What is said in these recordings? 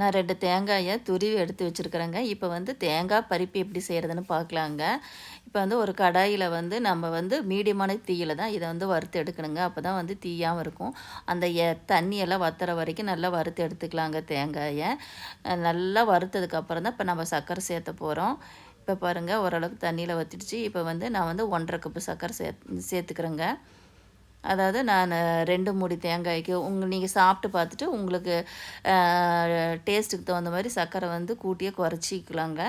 நான் 2 தேங்காய துருவி எடுத்து வச்சுருக்கிறேங்க. இப்போ வந்து தேங்காய் பருப்பி எப்படி செய்கிறதுன்னு பார்க்கலாங்க. இப்போ வந்து ஒரு கடாயில வந்து நம்ம வந்து மீடியமான தீயில தான் இத வந்து வறுத்து எடுக்கணுங்க. அப்போ தான் வந்து தீயாம இருக்கும். அந்த தண்ணியெல்லாம் வத்துற வரைக்கும் நல்லா வறுத்து எடுத்துக்கலாங்க தேங்காய. நல்லா வறுத்ததுக்கப்புறம் தான் இப்போ நம்ம சர்க்கரை சேர்த்த போறோம். இப்போ பாருங்க ஓரளவுக்கு தண்ணியில வத்திடுச்சு. இப்போ வந்து நான் வந்து 1 1/2 கப்பு சர்க்கரை சேர்த்துக்கிறேங்க. அதாவது நான் 2 மூடி தேங்காய்க்கு நீங்க சாப்பிட்டு பார்த்துட்டு உங்களுக்கு டேஸ்ட்டுக்கு தகுந்த மாரி சர்க்கரை வந்து கூட்டியோ குறைச்சிக்கலாங்க.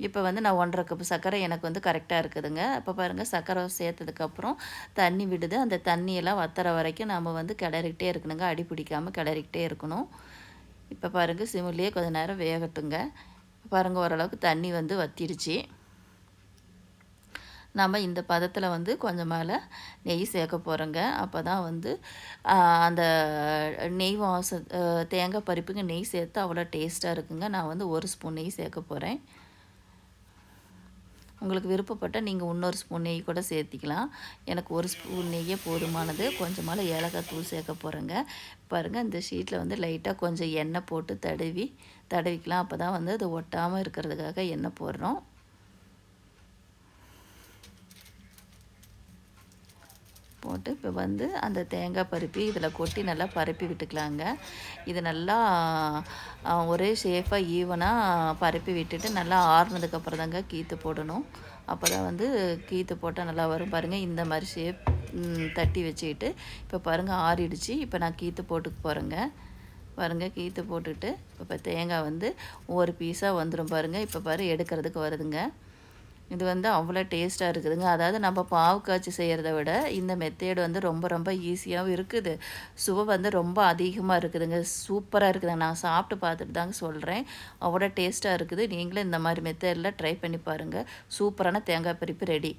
இப்போ வந்து நான் 1 1/2 கப்பு சர்க்கரை எனக்கு வந்து கரெக்ட்டா இருக்குதுங்க. அப்போ பாருங்க சர்க்கரை சேர்த்ததுக்கப்புறம் தண்ணி விடுது. அந்த தண்ணியெல்லாம் வத்துற வரைக்கும் நம்ம வந்து கிளறிக்கிட்டே இருக்கணுங்க. அடி பிடிக்காம கிளறிக்கிட்டே இருக்கணும். இப்போ பாருங்க சிம்முலயே கொஞ்ச நேரம் வேகட்டுங்க. பாருங்க ஓரளவுக்கு தண்ணி வந்து வத்திடுச்சு. நம்ம இந்த பதத்தில் வந்து கொஞ்சம் மேலே நெய் சேர்க்க போகிறோங்க. அப்போ தான் வந்து அந்த நெய் வாசம் தேங்காய் பருப்புக்கு நெய் சேர்த்து அவ்வளோ டேஸ்ட்டாக இருக்குங்க. நான் வந்து 1 ஸ்பூன் நெய் சேர்க்க போகிறேன். உங்களுக்கு விருப்பப்பட்டால் நீங்கள் இன்னொரு ஸ்பூன் நெய் கூட சேர்த்திக்கலாம். எனக்கு 1 ஸ்பூன் நெய்யே போதுமானது. கொஞ்சமால ஏலக்காய் தூள் சேர்க்க போகிறேங்க. பாருங்கள் இந்த ஷீட்டில் வந்து லைட்டாக கொஞ்சம் எண்ணெய் போட்டு தடவிக்கலாம். அப்போ தான் வந்து அது ஒட்டாமல் இருக்கிறதுக்காக எண்ணெய் போடுறோம். போட்டு இப்போ வந்து அந்த தேங்காய் பருப்பி இதில் கொட்டி நல்லா பரப்பி விட்டுக்கலாங்க. இது நல்லா ஒரே ஷேஃபாக ஈவனாக பரப்பி விட்டுட்டு நல்லா ஆறுனதுக்கப்புறம் தாங்க கீற்று போடணும். அப்போ தான் வந்து கீற்று போட்டால் நல்லா வரும். பாருங்கள் இந்த மாதிரி ஷேப் தட்டி வச்சுக்கிட்டு இப்போ பாருங்கள் ஆறிடுச்சு. இப்போ நான் கீற்று போட்டுக்க போகிறேங்க. பாருங்கள் கீற்று போட்டுட்டு இப்போ தேங்காய் வந்து ஒவ்வொரு பீஸாக வந்துடும் பாருங்கள். இப்போ எடுக்கிறதுக்கு வருதுங்க. இது வந்து அவ்வளோ டேஸ்ட்டாக இருக்குதுங்க. அதாவது நம்ம பாவு காய்ச்சி செய்கிறத விட இந்த மெத்தேடு வந்து ரொம்ப ரொம்ப ஈஸியாகவும் இருக்குது. சுவை வந்து ரொம்ப அதிகமாக இருக்குதுங்க. சூப்பராக இருக்குதுங்க. நான் சாப்பிட்டு பார்த்துட்டு தாங்க சொல்கிறேன். அவ்வளோ டேஸ்ட்டாக இருக்குது. நீங்களும் இந்த மாதிரி மெத்தேடில் ட்ரை பண்ணி பாருங்கள். சூப்பரான தேங்காய் பருப்பு ரெடி.